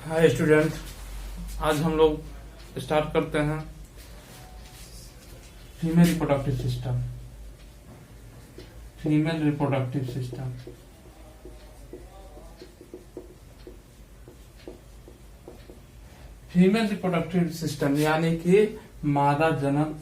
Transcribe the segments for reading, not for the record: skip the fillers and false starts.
Hi student, आज हम लोग स्टार्ट करते हैं female reproductive system. Female reproductive system female reproductive system यानी कि मादा जनन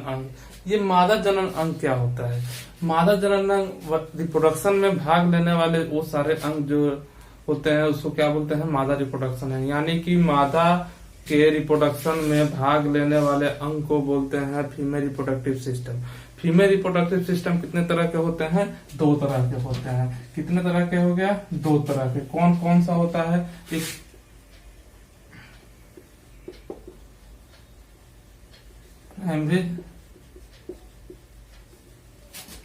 अंग। ये मादा जनन अंग क्या होता है? मादा जनन अंग रिप्रोडक्शन में भाग लेने वाले वो सारे अंग जो होते हैं उसको क्या बोलते हैं? मादा रिप्रोडक्शन है। यानी कि मादा के रिप्रोडक्शन में भाग लेने वाले अंग को बोलते हैं female reproductive system. Female reproductive system कितने तरह के होते हैं? 2 तरह के होते हैं। कितने तरह के हो गया? 2 तरह के। कौन कौन सा होता है? एक प्राइमरी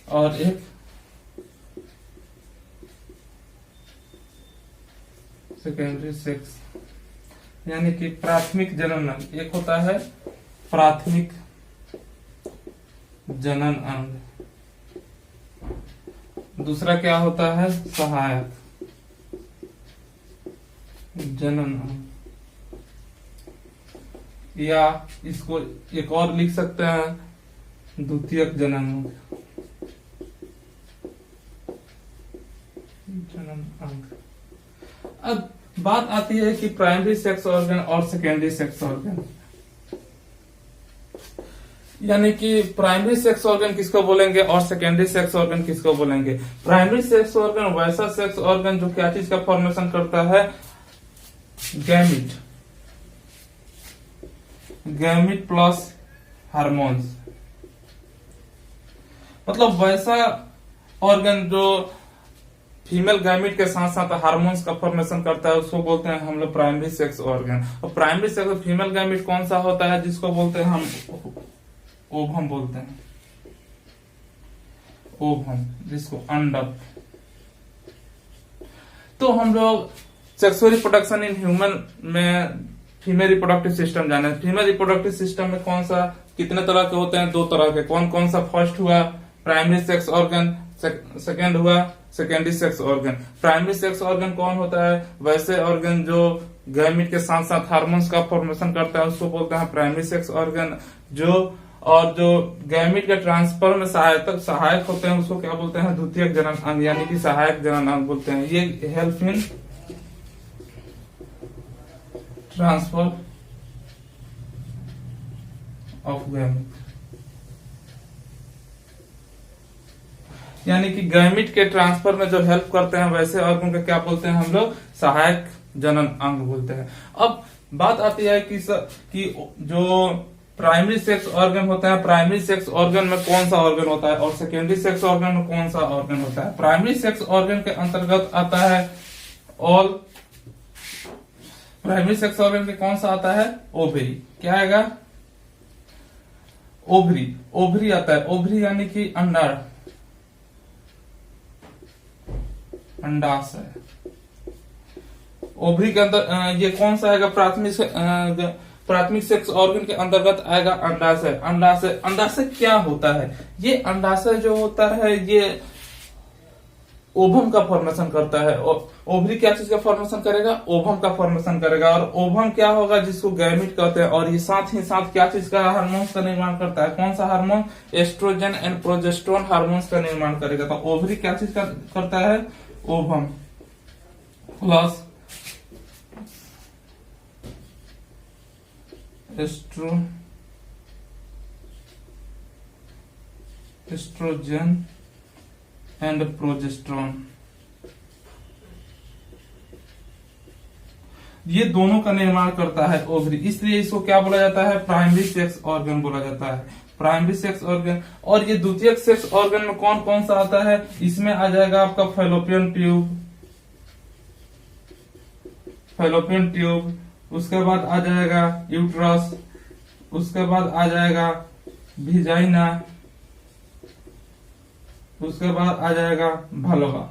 और एक सेकेंडरी सेक्स, यानी कि प्राथमिक जनन अंग। एक होता है प्राथमिक जनन अंग, दूसरा क्या होता है? सहायक जनन अंग, या इसको एक और लिख सकते हैं द्वितीयक जनन अंग। अब बात आती है कि प्राइमरी सेक्स ऑर्गन और सेकेंडरी सेक्स ऑर्गन, यानी कि प्राइमरी सेक्स ऑर्गन किसको बोलेंगे और सेकेंडरी सेक्स ऑर्गन किसको बोलेंगे? प्राइमरी सेक्स ऑर्गन वैसा सेक्स ऑर्गन जो क्या चीज का फॉर्मेशन करता है? Gamete plus hormones. मतलब वैसा ऑर्गन जो फीमेल गैमिट के साथ साथ हार्मोन्स का फॉर्मेशन करता है उसको बोलते हैं हम लोग प्राइमरी सेक्स ऑर्गन। और प्राइमरी सेक्स फीमेल गैमिट कौन सा होता है? जिसको बोलते हैं हम ओवम बोलते हैं। ओवम, जिसको अंडक। तो हम लोग सेक्सुअल रिप्रोडक्शन इन ह्यूमन में फीमेल रिप्रोडक्टिव सिस्टम जाने। फीमेल रिप्रोडक्टिव सिस्टम में कौन सा कितने तरह के होते हैं? 2 तरह के। कौन कौन सा? फर्स्ट हुआ प्राइमरी सेक्स ऑर्गन, सेकेंड हुआ secondary sex organ. Primary sex organ कौन होता है? वैसे ऑर्गन जो गैमिट के साथ साथ हार्मोन्स का फॉर्मेशन करता है उसको बोलते हैं प्राइमरी सेक्स ऑर्गन। जो गैमिट के ट्रांसफर में सहायक होते हैं उसको क्या बोलते हैं? द्वितीयक जनन अंग, यानी कि सहायक जनन अंग बोलते हैं। ये help in transfer of gamete, यानी कि गैमिट के ट्रांसफर में जो हेल्प करते हैं वैसे ऑर्गन को क्या बोलते हैं हम लोग? सहायक जनन अंग बोलते हैं। अब बात आती है कि जो प्राइमरी सेक्स ऑर्गन होता है, प्राइमरी सेक्स ऑर्गन में कौन सा ऑर्गन होता है और सेकेंडरी सेक्स ऑर्गन में कौन सा ऑर्गन होता है? प्राइमरी सेक्स ऑर्गन के अंतर्गत आता है ऑल। प्राइमरी सेक्स ऑर्गन के कौन सा आता है? ओवरी। क्या आएगा? ओवरी। ओवरी आता है। ओवरी यानी कि अंडाशय। ओवरी के अंदर ये कौन सा आएगा? प्राथमिक सेक्स ऑर्गन के अंतर्गत आएगा अंडाशय। अंडाशय क्या होता है? ये अंडाशय जो होता है ये ओवम का फॉर्मेशन करता है। ओवरी क्या चीज का फॉर्मेशन करेगा? ओवम का फॉर्मेशन करेगा। और ओवम क्या होगा? जिसको गैमिट कहते हैं। और ये साथ ही साथ क्या चीज का? हार्मोन्स का निर्माण करता है। कौन सा hormone? Estrogen and progesterone hormones का निर्माण करेगा। तो ओवरी क्या चीज का करता है? Ovum plus estrogen and progesterone, ये दोनों का निर्माण करता है ओवरी। इसलिए इसको क्या बोला जाता है? प्राइमरी सेक्स ऑर्गन बोला जाता है। Primary sex organ. और ये द्वितीयक सेक्स ऑर्गन में कौन कौन सा आता है? इसमें आ जाएगा आपका फैलोपियन ट्यूब, उसके बाद आ जाएगा यूट्रस, उसके बाद आ जाएगा विजाइना, उसके बाद आ जाएगा भलवा।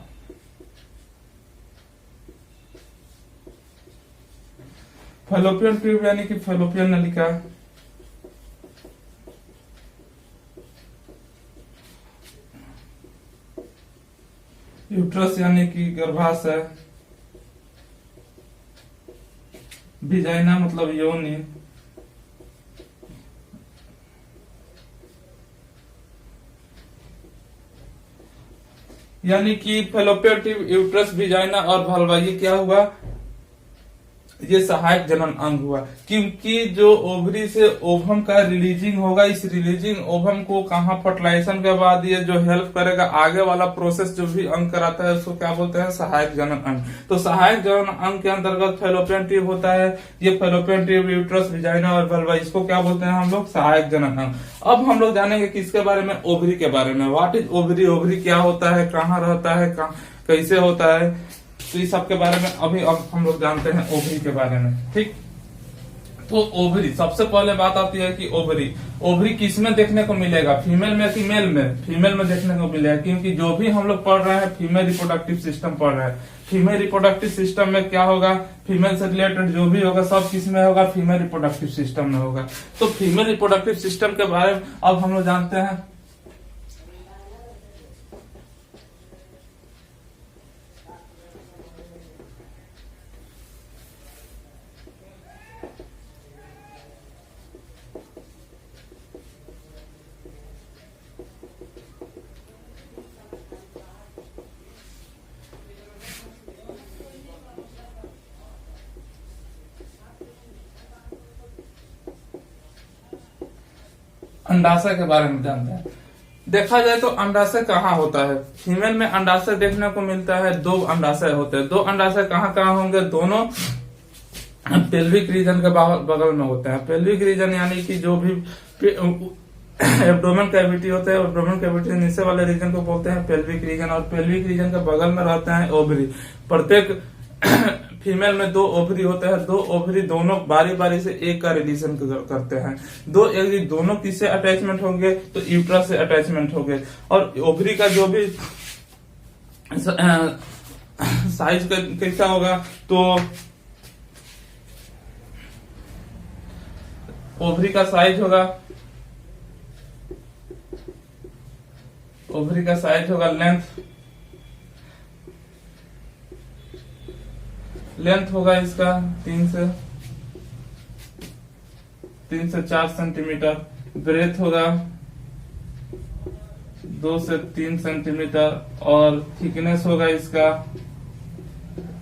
फैलोपियन ट्यूब यानी कि फैलोपियन नलिका, यूट्रस यानी कि गर्भाशय, विजाइना मतलब योनि, यानी कि फैलोपियन ट्यूब, यूट्रस, विजाइना और वल्वा, ये क्या हुआ, ये सहायक जनन अंग हुआ। क्योंकि जो ओवरी से ओवम का रिलीजिंग होगा, इस रिलीजिंग ओवम को कहाँ फर्टिलाइजेशन के बाद ये जो हेल्प करेगा आगे वाला प्रोसेस जो भी अंग कराता है उसको क्या बोलते हैं, सहायक जनन अंग। तो सहायक जनन अंग के अंतर्गत फैलोपियन ट्यूब होता है, ये फैलोपियन ट्यूब, यूट्रस, विजाइना और वल्वा, इसको क्या बोलते हैं हम लोग, सहायक जनन अंग। अब हम लोग जानेंगे किसके बारे में, ओवरी के बारे में। व्हाट इज ओवरी, ओवरी क्या होता है, कहाँ रहता है, कैसे होता है, तो इस सब के बारे में अभी अब हम लोग जानते हैं ओवरी के बारे में। ठीक, तो ओवरी, सबसे पहले बात आती है कि ओवरी, ओवरी किसमें देखने को मिलेगा, फीमेल में कि मेल में, फीमेल में देखने को मिलेगा। क्योंकि जो भी हम लोग पढ़ रहे हैं फीमेल रिप्रोडक्टिव सिस्टम पढ़ रहे हैं, फीमेल रिप्रोडक्टिव सिस्टम में क्या होगा, फीमेल से रिलेटेड जो भी होगा सब किसमें होगा, फीमेल रिप्रोडक्टिव सिस्टम में होगा। तो फीमेल रिप्रोडक्टिव सिस्टम के बारे में अब हम लोग जानते हैं। अंडाशय के बारे में जानते हैं। देखा जाए तो अंडाशय कहाँ होता है, फीमेल में अंडाशय देखने को मिलता है, 2 अंडाशय होते हैं। 2 अंडाशय कहाँ कहाँ होंगे, दोनों पेल्विक रीजन के बगल में होते हैं। पेल्विक रीजन यानी कि जो भी एब्डोमेन कैविटी होते हैं, एब्डोमेन कैविटी से नीचे वाले रीजन को बोलते हैं पेल्विक रीजन, और पेल्विक रीजन के बगल में रहते हैं ओवरी। प्रत्येक फीमेल में 2 ओवरी होते हैं, 2 ओवरी दोनों बारी बारी से एक का रिलीजन करते हैं। दोनों किससे अटैचमेंट होंगे, तो यूट्रस से अटैचमेंट होंगे। और ओवरी का जो भी साइज कैसा होगा, तो ओवरी का साइज होगा, ओवरी का साइज होगा लेंथ होगा इसका 3 से 4 सेंटीमीटर, ब्रेथ होगा 2 से 3 सेंटीमीटर, और थिकनेस होगा इसका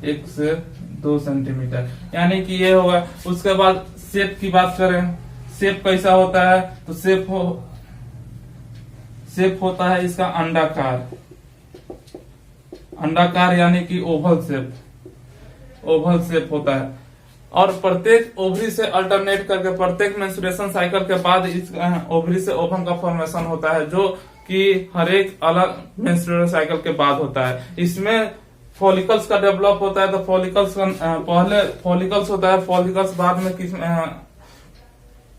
1 से 2 सेंटीमीटर, यानी कि ये होगा। उसके बाद शेप की बात करें, शेप कैसा होता है, तो शेप होता है इसका अंडाकार यानी कि ओवल शेप होता है। और प्रत्येक ओवरी से अल्टरनेट करके प्रत्येक मेंस्ट्रुएशन साइकिल के बाद इस ओवरी से ओवम का फॉर्मेशन होता है, जो कि हर एक अलग मेंस्ट्रुएशन साइकिल के बाद होता है। इसमें फॉलिकल्स का डेवलप होता है, तो फॉलिकल्स का पहले फॉलिकल्स होता है, फॉलिकल्स बाद में किस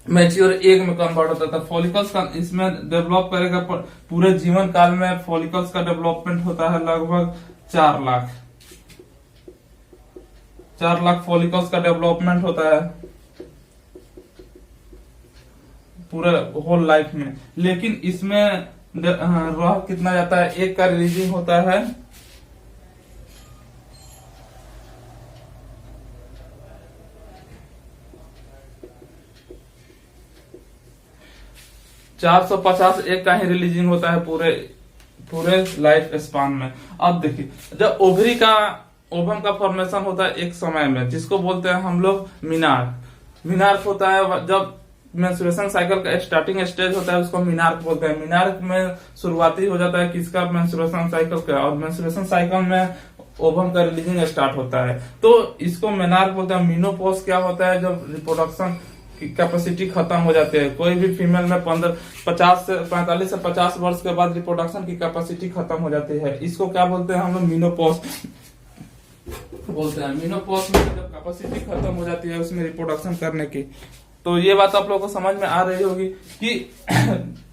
मैच्योर एग में कन्वर्ट होता था। फॉलिकल्स का इसमें डेवलप करेगा, पूरे जीवन काल में फॉलिकल्स का डेवलपमेंट होता है लगभग 4 लाख फॉलिकल्स का डेवलपमेंट होता है पूरे होल लाइफ में। लेकिन इसमें रह कितना जाता है, एक का रिलीजिंग होता है 450 एक का ही रिलीजिंग होता है पूरे लाइफ स्पान में। अब देखिए, जब ओवम का फॉर्मेशन होता है एक समय में, जिसको बोलते हैं हम लोग मीनार्क होता है। जब मेंस्ट्रुएशन साइकिल का स्टार्टिंग स्टेज होता है उसको मीनार्क बोलते हैं। मीनार्क में शुरुआती हो जाता है किसका, मेंस्ट्रुएशन साइकिल का, और मेंस्ट्रुएशन साइकिल में ओवम का रिलीजिंग स्टार्ट होता है, तो इसको मेनार्क बोलते हैं। मीनोपॉज क्या होता है, जब रिप्रोडक्शन की कैपेसिटी खत्म हो जाती है। कोई भी फीमेल में 45 से 50 वर्ष के बाद रिप्रोडक्शन की कैपेसिटी खत्म हो जाती है, इसको क्या बोलते हैं हम लोग, मीनोपॉज बोलते हैं। मीनोपॉज में जब कैपेसिटी खत्म हो जाती है उसमें रिप्रोडक्शन करने की। तो ये बात आप लोगों को समझ में आ रही होगी कि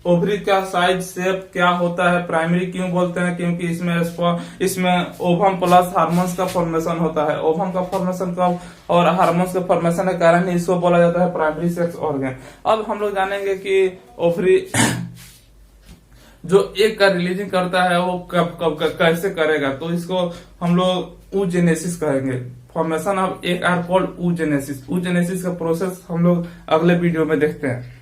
ओवरी का साइज शेप क्या होता है। प्राइमरी क्यों बोलते हैं, क्योंकि इसमें ओवम प्लस हार्मोन्स का फॉर्मेशन होता है। ओवम का फॉर्मेशन का और हार्मोन्स के फॉर्मेशन के कारण ही इसको बोला जाता है प्राइमरी सेक्स ऑर्गन। अब हम लोग जानेंगे कि ओवरी जो एक का रिलीजिंग करता है वो कब कब कैसे करेगा, तो इसको हम लोग oogenesis कहेंगे। फॉर्मेशन ऑफ एक आर कॉल्ड oogenesis। oogenesis का प्रोसेस हम लोग अगले वीडियो में देखते हैं।